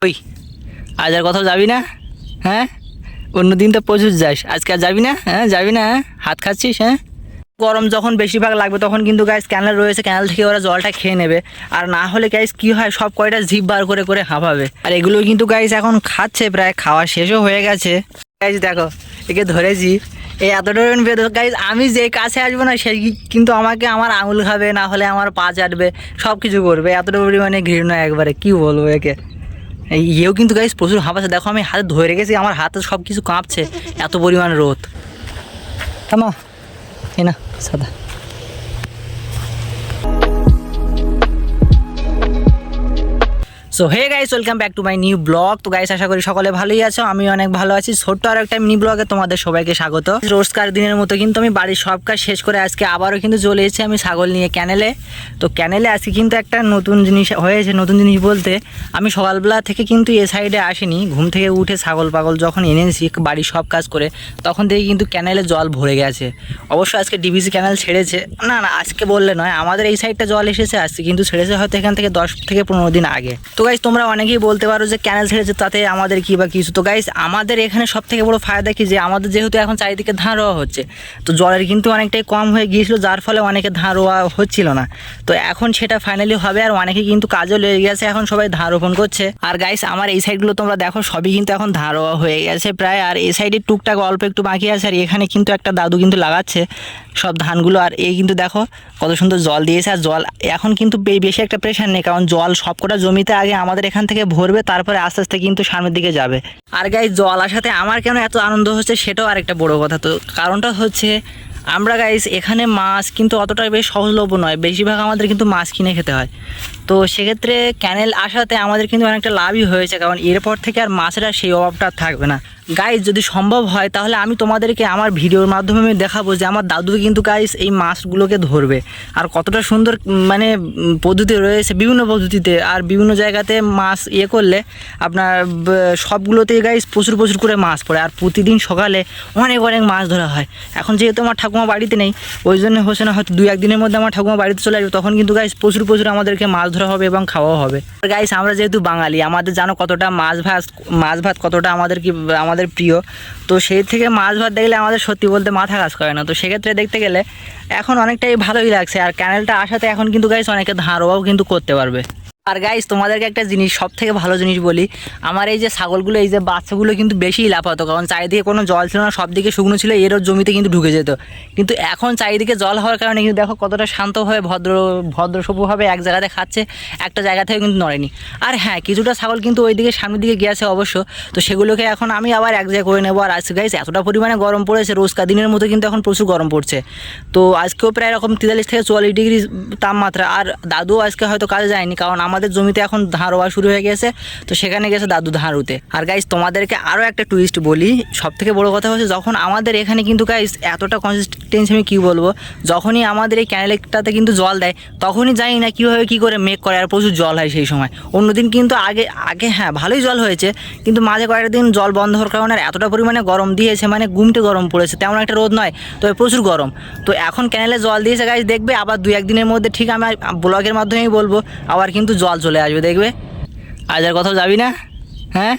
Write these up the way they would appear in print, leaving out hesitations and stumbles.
ওই আজ আর কোথাও যাবি না? হ্যাঁ, অন্যদিন তো প্রচুর যাস, আজকে আর যাবি না? হ্যাঁ যাবি না? হাত খাচ্ছিস? হ্যাঁ, গরম যখন বেশিরভাগ লাগবে তখন কিন্তু গাইস ক্যানেল রয়েছে, ক্যানেল থেকে ওরা জলটা খেয়ে নেবে। আর না হলে গাইস কি হয়, সব কয়টা জিভ বার করে করে হাঁপাবে। আর এগুলো কিন্তু গাইস এখন খাচ্ছে, প্রায় খাওয়া শেষও হয়ে গেছে। গাইস দেখো, একে ধরেছি, এই এতটা বেঁধে গাইস, আমি যে কাছে আসবো না সেই কিন্তু আমাকে আমার আঙুল খাবে, না হলে আমার পা চাটবে, সব কিছু করবে। এতটা পরিমাণে ঘৃণা একবারে, কি বলবো একে। এও কিন্তু গাইস প্রচুর হাঁপাচ্ছে, দেখো আমি হাতে ধরে রেখেছি, আমার হাতে সব কিছু কাঁপছে, এত পরিমাণ রোদ। থামা এ না সাদা। So hey guys, welcome back to my new blog. তো গাইস আশা করি সকলে ভালোই আছো, আমি অনেক ভালো আছি। ছোট্ট আর একটা মিনি ব্লগে তোমাদের সবাইকে স্বাগত। রোজকার দিনের মতো কিন্তু আমি বাড়ির সব কাজ শেষ করে আজকে আবারও কিন্তু চলে এসেছি আমি ছাগল নিয়ে ক্যানেলে। তো ক্যানেলে আজকে কিন্তু একটা নতুন জিনিস হয়েছে, নতুন জিনিস বলতে আমি সকালবেলা থেকে কিন্তু এ সাইডে আসিনি, ঘুম থেকে উঠে ছাগল পাগল যখন এনেছি বাড়ির সব কাজ করে তখন থেকে কিন্তু ক্যানেলে জল ভরে গেছে। অবশ্য আজকে ডিবিসি ক্যানেল ছেড়েছে, না না আজকে বললে নয়, আমাদের এই সাইডটা জল এসেছে আজকে, কিন্তু ছেড়েছে হয়তো এখান থেকে 10 থেকে 15 দিন আগে। তো গাইস তোমরা অনেকেই বলতে পারো যে ক্যানেল ছেড়েছে তাতে আমাদের কি বা কিছু। তো গাইস আমাদের এখানে সব থেকে বড় ফায়দা কি, যে আমাদের যেহেতু এখন চারিদিকে ধান রোয়া হচ্ছে, তো জলের কিন্তু অনেকটাই কম হয়ে গিয়েছিল, যার ফলে অনেকে ধান রোয়া হচ্ছিল না। তো এখন সেটা ফাইনালি হবে, আর অনেকে কিন্তু কাজও লেগে গেছে, এখন সবাই ধান রোপণ করছে। আর গাইস আমার এই সাইডগুলো তোমরা দেখো, সবই কিন্তু এখন ধান রোয়া হয়ে গেছে প্রায়। আর এই সাইডে টুকটাক অল্প একটু বাকি আছে, আর এখানে কিন্তু একটা দাদু কিন্তু লাগাচ্ছে সব ধানগুলো। আর এই কিন্তু দেখো কত সুন্দর জল দিয়েছে, আর জল এখন কিন্তু বেশি একটা প্রেশার নেই, কারণ জল সবকটা জমিতে আগে আমাদের এখান থেকে ভরবে, তারপরে আস্তে আস্তে কিন্তু সামনের দিকে যাবে। আর গাইস জল আসাতে আমার কেন এত আনন্দ হচ্ছে সেটাও আরেকটা বড় কথা। তো কারণটা হচ্ছে আমরা গাইস এখানে মাছ কিন্তু অতটা বেশ সহজলভ্য নয়, বেশিরভাগ আমাদের কিন্তু মাছ কিনে খেতে হয়। তো সেক্ষেত্রে ক্যানেল আসাতে আমাদের কিন্তু অনেকটা লাভই হয়েছে, কারণ এরপর থেকে আর মাছের আর সেই অভাবটা থাকবে না। গাইস যদি সম্ভব হয় তাহলে আমি তোমাদেরকে আমার ভিডিওর মাধ্যমে আমি দেখাবো যে আমার দাদু কিন্তু গাইস এই মাছগুলোকে ধরবে, আর কতটা সুন্দর মানে পদ্ধতি রয়েছে বিভিন্ন পদ্ধতিতে। আর বিভিন্ন জায়গাতে মাছ করলে আপনার সবগুলোতেই গাইস প্রচুর প্রচুর করে মাছ পড়ে, আর প্রতিদিন সকালে অনেক অনেক মাছ ধরা হয়। এখন যেহেতু আমার ঠাকুমা বাড়িতে নেই, ওই জন্য হচ্ছে না, হয়তো 2-1 দিনের মধ্যে আমার ঠাকুমা বাড়িতে চলে আসবে, তখন কিন্তু গাইস প্রচুর প্রচুর আমাদেরকে মাছ ধরা হবে এবং খাওয়াও হবে। আর গাইস আমরা যেহেতু বাঙালি, আমাদের জানো কতটা মাছ ভাত কতটা আমাদের প্রিয়। তো সেই থেকে মাছ ভাত দেখলে আমাদের সত্যি বলতে মাথা কাজ করে না। তো সেক্ষেত্রে দেখতে গেলে এখন অনেকটাই ভালোই লাগছে, আর ক্যানেলটা আসাতে এখন কিন্তু গাইস অনেকে ধান রোয়াও কিন্তু করতে পারবে। আর গাইস তোমাদেরকে একটা জিনিস, সব থেকে ভালো জিনিস বলি, আমার এই যে ছাগলগুলো, এই যে বাচ্চাগুলো কিন্তু বেশি লাফাতো, কারণ চারিদিকে কোনো জল ছিল না, সব দিকে শুকনো ছিল, এরও জমিতে কিন্তু ঢুকে যেত। কিন্তু এখন চারিদিকে জল হওয়ার কারণে কিন্তু দেখো কতটা শান্তভাবে ভদ্রসভ্যভাবে এক জায়গাতে খাচ্ছে, একটা জায়গা থেকে কিন্তু নড়েনি। আর হ্যাঁ, কিছুটা ছাগল কিন্তু ওই দিকে সামনের দিকে গিয়েছে অবশ্য, তো সেগুলোকে এখন আমি আবার এক জায়গায় করে নেবো। আর আজকে গাইস এতটা পরিমাণে গরম পড়েছে, রোজকার দিনের মতো কিন্তু এখন প্রচুর গরম পড়ছে। তো আজকেও প্রায় এরকম 43 থেকে 44 ডিগ্রি তাপমাত্রা। আর দাদু আজকে হয়তো কাজে যায়নি, কারণ আমাদের জমিতে এখন ধান রোয়া শুরু হয়ে গেছে, তো সেখানে গেছে দাদু ধান রুতে। আর গাইস তোমাদেরকে আরও একটা টুইস্ট বলি, সব থেকে বড়ো কথা হচ্ছে যখন আমাদের এখানে কিন্তু গাইস এতটা কনসিস্টেন্সি, আমি কী বলবো, যখনই আমাদের এই ক্যানেলটাতে কিন্তু জল দেয় তখনই জানি না কীভাবে কী করে মেঘ করে আর প্রচুর জল হয় সেই সময়। অন্যদিন কিন্তু আগে হ্যাঁ ভালোই জল হয়েছে, কিন্তু মাঝে কয়েকটা দিন জল বন্ধ হওয়ার কারণে আর এতটা পরিমাণে গরম দিয়েছে, মানে গুমটে গরম পড়েছে, তেমন একটা রোদ নয়, তবে প্রচুর গরম। তো এখন ক্যানেলে জল দিয়েছে গাইস, দেখবে আবার 2-1 দিনের মধ্যে ঠিক আমি ব্লগের মাধ্যমেই বলবো আবার কিন্তু জল চলে আসবে, দেখবে। আজ আর কোথাও যাবি না? হ্যাঁ,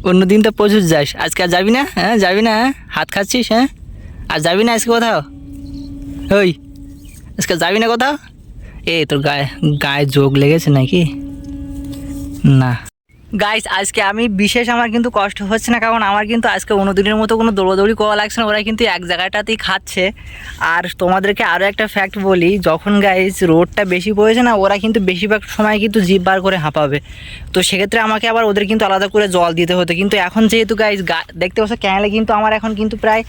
অন্যদিন তো প্রচুর যাস, আজকে আর যাবি না? হ্যাঁ যাবি না? হাত খাচ্ছিস? হ্যাঁ, আর যাবি না আজকে কোথাও? ওই আজকে যাবি না কোথাও? তোর গায়ে যোগ লেগেছে নাকি? না গাইস আজকে আমি বিশেষ আমার কিন্তু কষ্ট হচ্ছে না, কারণ আমার কিন্তু আজকে অন্যদিনের মতো কোনো দৌড়াদৌড়ি করা লাগছে না, ওরা কিন্তু এক জায়গাটাতেই খাচ্ছে। আর তোমাদেরকে আরও একটা ফ্যাক্ট বলি, যখন গাইস রোদটা বেশি পড়েছে না, ওরা কিন্তু বেশিরভাগ সময় কিন্তু জিভ বার করে হাঁপাবে। তো সেক্ষেত্রে আমাকে আবার ওদের কিন্তু আলাদা করে জল দিতে হতো। কিন্তু এখন যেহেতু গাইস দেখতে পাচ্ছ ক্যানেলে কিন্তু আমার এখন কিন্তু প্রায়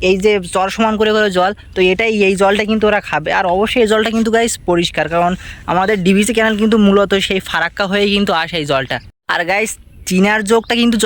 এই যে চর সমান করে করে জল, তো এই জলটা কিন্তু ওরা খাবে। আর অবশ্যই এই জলটা কিন্তু গাইস পরিষ্কার, কারণ আমাদের ডিবিসি ক্যানেল কিন্তু মূলত সেই ফারাক্কা হয়ে কিন্তু আসে এই জলটা। আর গাইস চীনার যোগটা কিন্তু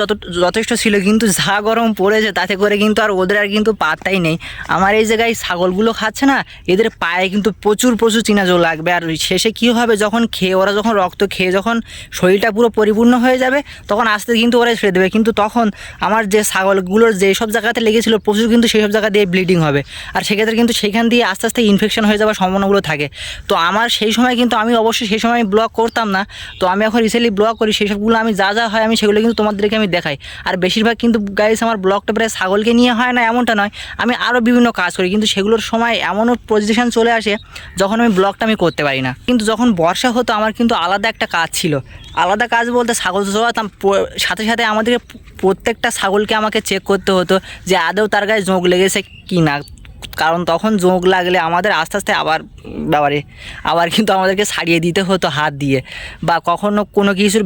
যথেষ্ট ছিল, কিন্তু যা গরম পড়েছে তাতে করে কিন্তু আর ওদের আর কিন্তু পাত্তাই নেই। আমার এই জায়গায় ছাগলগুলো খাচ্ছে না, এদের পায়ে কিন্তু প্রচুর প্রচুর চীনা যোগ লাগবে। আর শেষে কী হবে, যখন ওরা যখন রক্ত খেয়ে যখন শরীরটা পুরো পরিপূর্ণ হয়ে যাবে, তখন আস্তে কিন্তু ওরা ছেড়ে দেবে। কিন্তু তখন আমার যে ছাগলগুলোর যেসব জায়গাতে লেগেছিলো প্রচুর, কিন্তু সেই সব জায়গা দিয়ে ব্লিডিং হবে, আর সেক্ষেত্রে কিন্তু সেখান দিয়ে আস্তে আস্তে ইনফেকশন হয়ে যাওয়ার সম্ভাবনাগুলো থাকে। তো আমার সেই সময় কিন্তু আমি অবশ্যই সেই সময় ব্লগ করতাম না, তো আমি এখন রিসেন্টলি ব্লগ করি, সেই সবগুলো আমি যা যা হয় আমি আমি সেগুলো কিন্তু তোমাদেরকে আমি দেখাই। আর বেশিরভাগ কিন্তু গাইস আমার ব্লগটা প্রায় ছাগলকে নিয়ে হয় না এমনটা নয়, আমি আরও বিভিন্ন কাজ করি, কিন্তু সেগুলোর সময় এমনও পজিশন চলে আসে যখন আমি ব্লগটা আমি করতে পারি না। কিন্তু যখন বর্ষা হতো আমার কিন্তু আলাদা একটা কাজ ছিল, আলাদা কাজ বলতে ছাগল চড়াতাম, সাথে সাথে আমাদেরকে প্রত্যেকটা ছাগলকে আমাকে চেক করতে হতো যে আদৌ তার গায়ে জোঁক লেগেছে কি না, কারণ তখন জোঁক লাগলে আমাদের আস্তে আস্তে আবার কিন্তু আমাদেরকে ছাড়িয়ে দিতে হতো হাত দিয়ে, বা কখনো কোনো কিছুর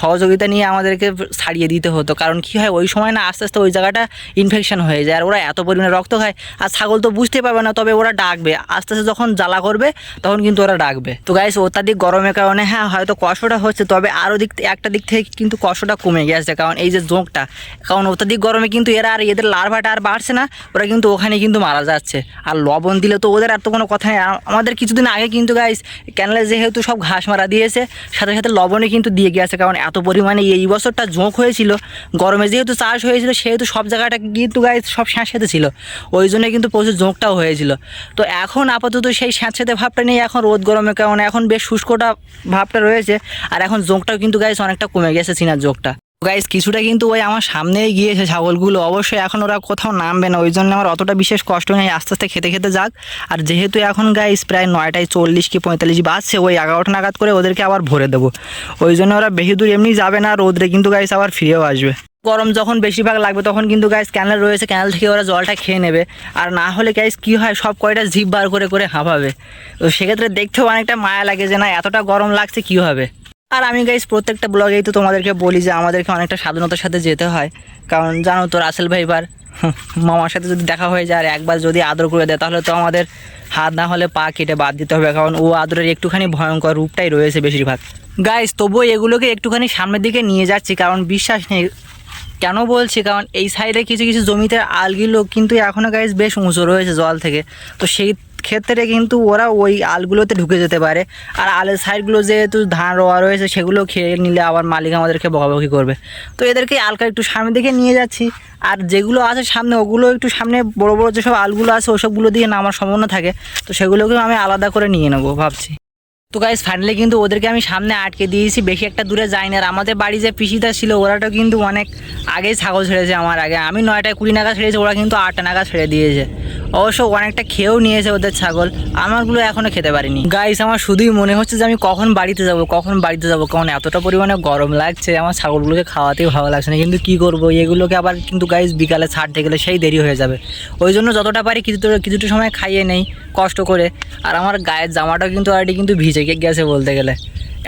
সহযোগিতা নিয়ে আমাদেরকে ছাড়িয়ে দিতে হতো। কারণ কী হয় ওই সময় না আস্তে আস্তে ওই জায়গাটা ইনফেকশন হয়ে যায়, আর ওরা এত পরিমাণে রক্ত খায়, আর ছাগল তো বুঝতে পারবে না, তবে ওরা ডাকবে আস্তে আস্তে, যখন জ্বালা করবে তখন কিন্তু ওরা ডাকবে। তো গাইস অত্যাধিক গরমের কারণে হ্যাঁ হয়তো কষ্টটা হচ্ছে, তবে আরও একটা দিক থেকে কিন্তু কষ্টটা কমে গেছে, কারণ এই যে জোঁকটা, কারণ অত্যাধিক গরমে কিন্তু আর এদের লার্ভাটা আর বাড়ছে না, ওরা কিন্তু ওখানে কিন্তু মারা যাচ্ছে। আর লবণ দিলে তো ওদের আর তো কোনো কথা নেই। আমাদের কিছুদিন আগে কিন্তু গাইস ক্যানেলে যেহেতু সব ঘাস মারা দিয়েছে, সাথে সাথে লবণে কিন্তু দিয়ে গেছে, কারণ এত পরিমাণে এই বছরটা জোঁক হয়েছিল, গরমে যেহেতু চাষ হয়েছিল সেহেতু সব জায়গাটা কিন্তু গাইস সব স্যাঁতস্যাঁতে ছিল, ওই জন্য কিন্তু প্রচুর জোঁকটাও হয়েছিল। তো এখন আপাতত সেই স্যাঁতস্যাঁতে ভাবটা নেই, এখন রোদ গরমের কারণে এখন বেশ শুষ্কটা ভাবটা রয়েছে, আর এখন জোঁকটাও কিন্তু গাইস অনেকটা কমে গেছে, চীনার জোঁকটা। গাইস কিছুটা কিন্তু ওই আমার সামনেই গিয়েছে ছাগলগুলো, অবশ্যই এখন ওরা কোথাও নামবে না, ওই জন্য আমার অতটা বিশেষ কষ্ট নেই, আস্তে আস্তে খেতে খেতে যাক। আর যেহেতু এখন গাইস প্রায় 9:40 কি 45 বাজছে, ওই 11টা নাগাদ করে ওদেরকে আবার ভরে দেবো, ওই জন্য ওরা বেশি দূর এমনি যাবে না, রোদরে কিন্তু গাইস আবার ফিরেও আসবে। গরম যখন বেশিরভাগ লাগবে তখন কিন্তু গাইস ক্যানেল রয়েছে, ক্যানেল থেকে ওরা জলটা খেয়ে নেবে, আর না হলে গাইস কী হয় সব কয়টা জিভ বার করে করে হাঁপাবে, তো সেক্ষেত্রে দেখতেও অনেকটা মায়া লাগে যে না এতটা গরম লাগছে কী হবে। আর আমি গাইস প্রত্যেকটা ব্লগেই তো তোমাদেরকে বলি যে আমাদেরকে অনেকটা সাবধানতার সাথে যেতে হয়, কারণ জানো তো রাসেল ভাইবার মামার সাথে যদি দেখা হয়ে যায় আর একবার যদি আদর করে দেয় তাহলে তো আমাদের হাত না হলে পা কেটে বাদ দিতে হবে, কারণ ও আদরের একটুখানি ভয়ঙ্কর রূপটাই রয়েছে বেশিরভাগ। গাইস তবুও এগুলোকে একটুখানি সামনের দিকে নিয়ে যাচ্ছি, কারণ বিশ্বাস নেই কেন বলছি, কারণ এই সাইডে কিছু কিছু জমিতে আলগুলো কিন্তু এখনও গাইস বেশ উঁচু রয়েছে জল থেকে, তো সেই ক্ষেত্রে কিন্তু ওরা ওই আলগুলোতে ঢুকে যেতে পারে, আর আলের সাইডগুলো যেহেতু ধান রোয়া রয়েছে সেগুলো খেয়ে নিলে আবার মালিক আমাদেরকে বকাবকি করবে, তো এদেরকে আলকা একটু সামনের দিকে নিয়ে যাচ্ছি। আর যেগুলো আছে সামনে ওগুলো একটু সামনে বড় বড় যেসব আলগুলো আছে ওসবগুলো দিয়ে নামার সম্ভাবনা থাকে, তো সেগুলোকেও আমি আলাদা করে নিয়ে নেবো ভাবছি। তো গাইস ফাইনালি কিন্তু ওদেরকে আমি সামনে আটকে দিয়েছি, বেশি একটা দূরে যাই না। আর আমাদের বাড়ি যে পিসিটা ছিল ওরাটা কিন্তু অনেক আগেই ছাগল ছেড়েছে আমার আগে, আমি 9:20 নাগাদ ছেড়েছি, ওরা কিন্তু 8টা নাগাদ ছেড়ে দিয়েছে, অবশ্য অনেকটা খেয়েও নিয়েছে ওদের ছাগল, আমারগুলো এখনও খেতে পারিনি। গাইস আমার শুধুই মনে হচ্ছে যে আমি কখন বাড়িতে যাব, কারণ এতটা পরিমাণে গরম লাগছে, আমার ছাগলগুলোকে খাওয়াতেই ভালো লাগছে না, কিন্তু কী করবো এগুলোকে আবার কিন্তু গাইস বিকালে ছাড়তে গেলে সেই দেরি হয়ে যাবে, ওই জন্য যতটা পারি কিছুটা সময় খাইয়ে নেই কষ্ট করে। আর আমার গায়ের জামাটাও কিন্তু অলরেডি কিন্তু ভিজে গেছে বলতে গেলে,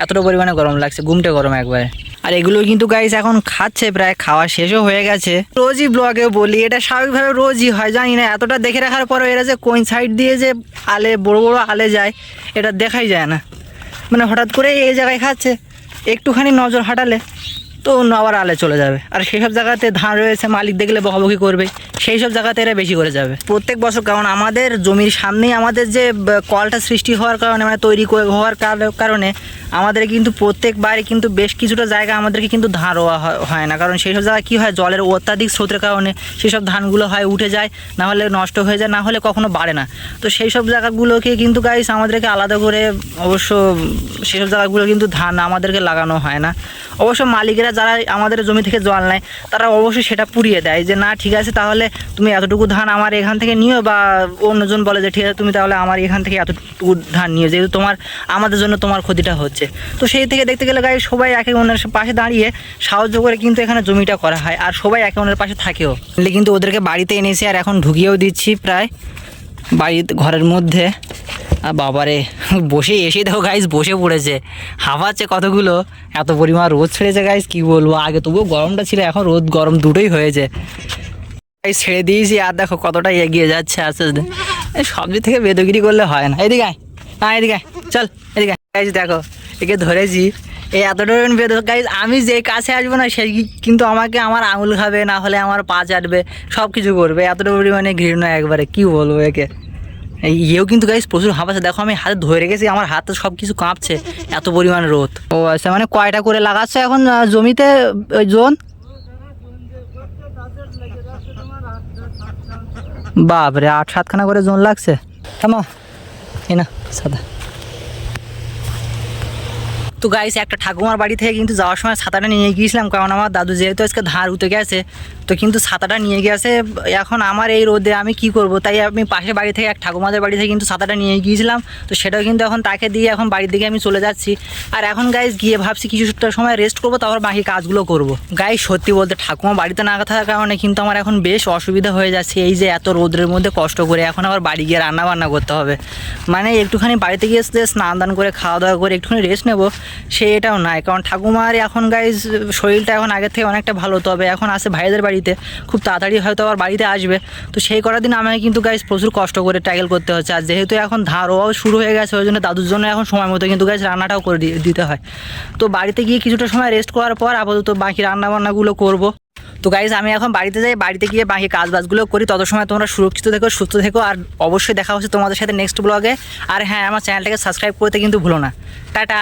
এতটা পরিমাণে গরম লাগছে, গুমটে গরম একবারে। আর এগুলো কিন্তু গাইস এখন খাচ্ছে, প্রায় খাওয়া শেষও হয়ে গেছে। রোজই ব্লগে বলি এটা স্বাভাবিকভাবে রোজই হয়, জানি না এতটা দেখে রাখার পরও এরা যে কোন সাইড দিয়ে যে আলে বড় বড় আলে যায় এটা দেখাই যায় না, মানে হঠাৎ করে এই জায়গায় খাচ্ছে, একটুখানি নজর হাঁটালে তো অন্য আবার আলে চলে যাবে, আর সেসব জায়গাতে ধান রয়েছে মালিক দেখলে বকাবকি করবে, সেই সব জায়গাতে এরা বেশি করে যাবে প্রত্যেক বছর। কারণ আমাদের জমির সামনেই আমাদের যে কলটা সৃষ্টি হওয়ার কারণে, মানে তৈরি হওয়ার কারণে আমাদের কিন্তু প্রত্যেকবারই কিন্তু বেশ কিছুটা জায়গা আমাদেরকে কিন্তু ধান রোয়া হয় না, কারণ সেই সব জায়গায় কী হয় জলের অত্যাধিক স্রোতের কারণে সেসব ধানগুলো হয় উঠে যায়, না হলে নষ্ট হয়ে যায়, না হলে কখনো বাড়ে না। তো সেই সব জায়গাগুলোকে কিন্তু গাইস আমাদেরকে আলাদা করে, অবশ্য সেসব জায়গাগুলো কিন্তু ধান আমাদেরকে লাগানো হয় না, অবশ্য মালিকেরা যারা আমাদের জমি থেকে জল নেয় তারা অবশ্যই সেটা পুড়িয়ে দেয় যে না ঠিক আছে তাহলে তুমি এতটুকু ধান আমার এখান থেকে নিও, বা অন্যজন বলে যে ঠিক আছে তুমি তাহলে আমার এখান থেকে এতটুকু ধান নিও, যেহেতু আমাদের জন্য তোমার ক্ষতিটা হচ্ছে। তো সেই থেকে দেখতে গেলে গাই সবাই একে অন্যের পাশে দাঁড়িয়ে সাহায্য করে কিন্তু এখানে জমিটা করা হয়, আর সবাই একে অন্যের পাশে থাকেও। কিন্তু ওদেরকে বাড়িতে এনেছি আর এখন ঢুকিয়েও দিচ্ছি প্রায় বাড়িতে ঘরের মধ্যে। আর বাবারে বসে এসে দেখো গাইস বসে পড়েছে, হাওয়াচ্ছে কতগুলো, এত পরিমাণ রোদ ছেড়েছে গাইস কি বলবো, আগে তবুও গরমটা ছিল এখন রোদ গরম দুটোই হয়েছে গাইস, ছেড়ে দিয়েছি আর দেখো কতটা এগিয়ে যাচ্ছে আস্তে আস্তে, সব দিক থেকে বেদগিরি করলে হয় না। এদিকে এদিকে চল, এদিকে গাইস দেখো একে ধরেছি, এই এতটা বেদ গাইস, আমি যে কাছে আসবো না সেই কিন্তু আমাকে আমার আঙুল খাবে, না হলে আমার পা চাটবে, সব কিছু করবে, এতটা পরিমাণে ঘৃণা একবারে কি বলবো একে। ইয়েও কিন্তু গাইস প্রচুর হাঁপাচ্ছে, দেখো আমি হাতে ধরে রেখেছি, আমার হাতে সব কিছু কাঁপছে, এত পরিমাণ রোদ। ও আচ্ছা, মানে কয়টা করে লাগাচ্ছে এখন জমিতে ওই জোন? বাপরে 8-7খানা করে জোন লাগছে, থামো এ না সাদা। তো গাইস একটা ঠাকুমার বাড়ি থেকে কিন্তু যাওয়ার সময় ছাতাটা নিয়ে গিয়েছিলাম, কারণ আমার দাদু যেহেতু আজকে ধার উঠে গেছে, তো কিন্তু ছাতাটা নিয়ে গেছে। এখন আমার এই রোদে আমি কি করব, তাই আমি পাশের বাড়ি থেকে এক ঠাকুমাদের বাড়ি থেকে কিন্তু ছাতাটা নিয়ে গিয়েছিলাম। তো সেটাও কিন্তু এখন তাকে দিয়ে এখন বাড়ির দিকে আমি চলে যাচ্ছি। আর এখন গাইস গিয়ে ভাবছি কিছুটা সময় রেস্ট করবো, তারপর বাকি কাজগুলো করবো। গাইস সত্যি বলতে ঠাকুমা বাড়িতে না থাকার কারণে কিন্তু আমার এখন বেশ অসুবিধা হয়ে যাচ্ছে। এই যে এত রোদের মধ্যে কষ্ট করে এখন আবার বাড়ি গিয়ে রান্না বান্না করতে হবে, মানে একটুখানি বাড়িতে গিয়ে স্নান দান করে খাওয়া দাওয়া করে একটুখানি রেস্ট নেবো, সেটাও নাই। কারণ ঠাকুমার এখন গাইস শরীরটা এখন আগের থেকে অনেকটা ভালো, তবে এখন আসে ভাইদের বাড়িতে, খুব তাড়াতাড়ি হয়তো আবার বাড়িতে আসবে। তো সেই কটা দিন আমাকে কিন্তু গাইস প্রচুর কষ্ট করে ট্যাকেল করতে হচ্ছে। আর যেহেতু এখন ধারও শুরু হয়ে গেছে, ওই জন্য দাদুর জন্য এখন সময় মতো কিন্তু গাইস রান্নাটাও করে দিতে হয়। তো বাড়িতে গিয়ে কিছুটা সময় রেস্ট করার পর আপাতত বাকি রান্না বান্নাগুলো করবো। তো গাইজ আমি এখন বাড়িতে যাই, বাড়িতে গিয়ে বাকি কাজ বাজগুলো করি। তত সময় তোমরা সুরক্ষিত থেকো, সুস্থ থেকো, আর অবশ্যই দেখা হচ্ছে তোমাদের সাথে নেক্সট ব্লগে। আর হ্যাঁ, আমার চ্যানেলটাকে সাবস্ক্রাইব করতে কিন্তু ভুলো না। টাটা।